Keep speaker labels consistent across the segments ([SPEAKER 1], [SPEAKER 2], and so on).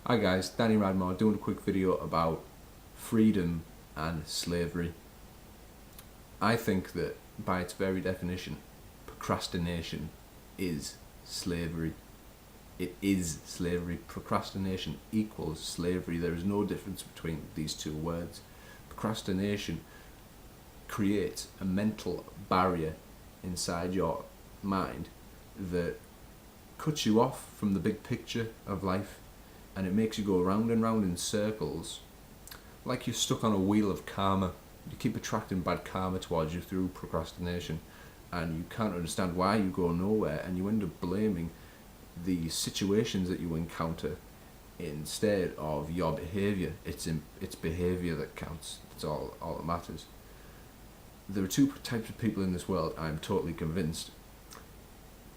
[SPEAKER 1] Hi guys, Danny Radmore doing a quick video about freedom and slavery. I think that by its very definition, procrastination is slavery. It is slavery. Procrastination equals slavery. There is no difference between these two words. Procrastination creates a mental barrier inside your mind that cuts you off from the big picture of life, and it makes you go round and round in circles like you're stuck on a wheel of karma. You keep attracting bad karma towards you through procrastination, and you can't understand why you go nowhere, and you end up blaming the situations that you encounter instead of your behaviour. It's behaviour that counts. It's all that matters. There are two types of people in this world, I'm totally convinced.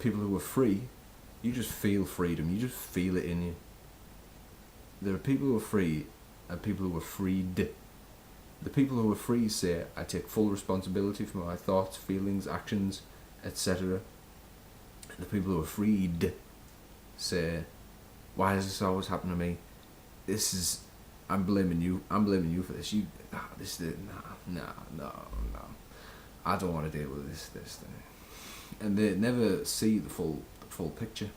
[SPEAKER 1] People who are free, you just feel freedom, you just feel it in you. There are people who are free and people who are freed. The people who are free say, I take full responsibility for my thoughts, feelings, actions, etc. The people who are freed say, why does this always happen to me? I'm blaming you for this. No. I don't want to deal with this thing. And they never see the full picture.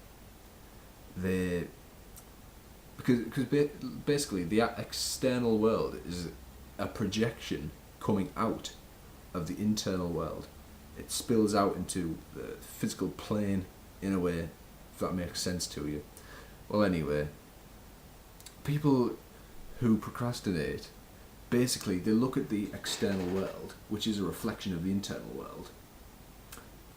[SPEAKER 1] Because basically the external world is a projection coming out of the internal world. It spills out into the physical plane in a way, if that makes sense to you. Well, anyway, people who procrastinate, basically they look at the external world, which is a reflection of the internal world,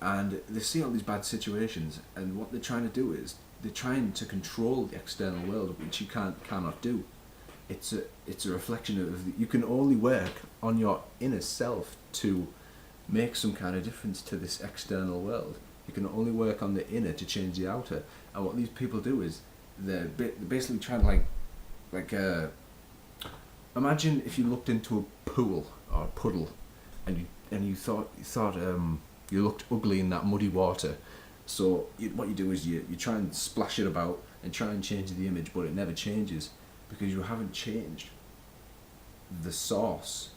[SPEAKER 1] and they see all these bad situations, and what they're trying to do is they're trying to control the external world, which you cannot do. It's a reflection of you can only work on your inner self to make some kind of difference to this external world. You can only work on the inner to change the outer. And what these people do is they're basically trying to imagine if you looked into a pool or a puddle, and you thought you looked ugly in that muddy water. So what you do is you try and splash it about and try and change the image, but it never changes because you haven't changed the source.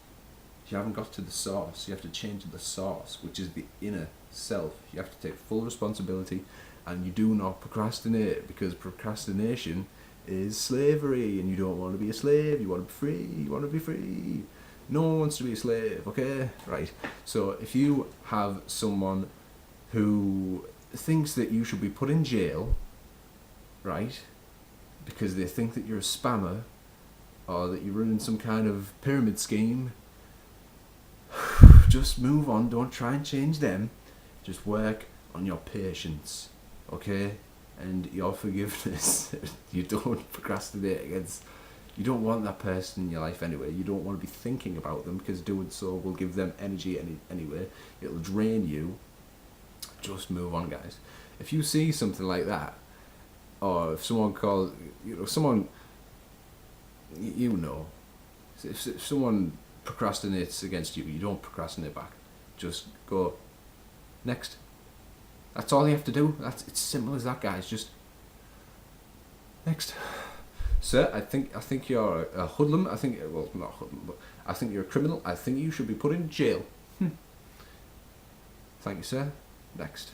[SPEAKER 1] You haven't got to the source. You have to change the source, which is the inner self. You have to take full responsibility, and you do not procrastinate, because procrastination is slavery, and you don't want to be a slave. You want to be free. You want to be free. No one wants to be a slave, okay? Right. So if you have someone who thinks that you should be put in jail, right, because they think that you're a spammer or that you're running some kind of pyramid scheme, just move on. Don't try and change them. Just work on your patience, okay, and your forgiveness. You don't procrastinate against. You don't want that person in your life anyway. You don't want to be thinking about them, because doing so will give them energy anyway. It'll drain you. Just move on, guys. If you see something like that, or if someone calls, someone, if someone procrastinates against you, you don't procrastinate back. Just go next. That's all you have to do. It's simple as that, guys. Just next. Sir, I think you're a hoodlum. Not hoodlum, but I think you're a criminal. I think you should be put in jail. Thank you, sir. Next.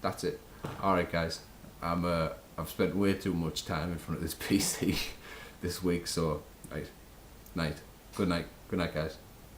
[SPEAKER 1] That's it. Alright, guys. I've spent way too much time in front of this PC this week, so right. Night. Good night. Good night, guys.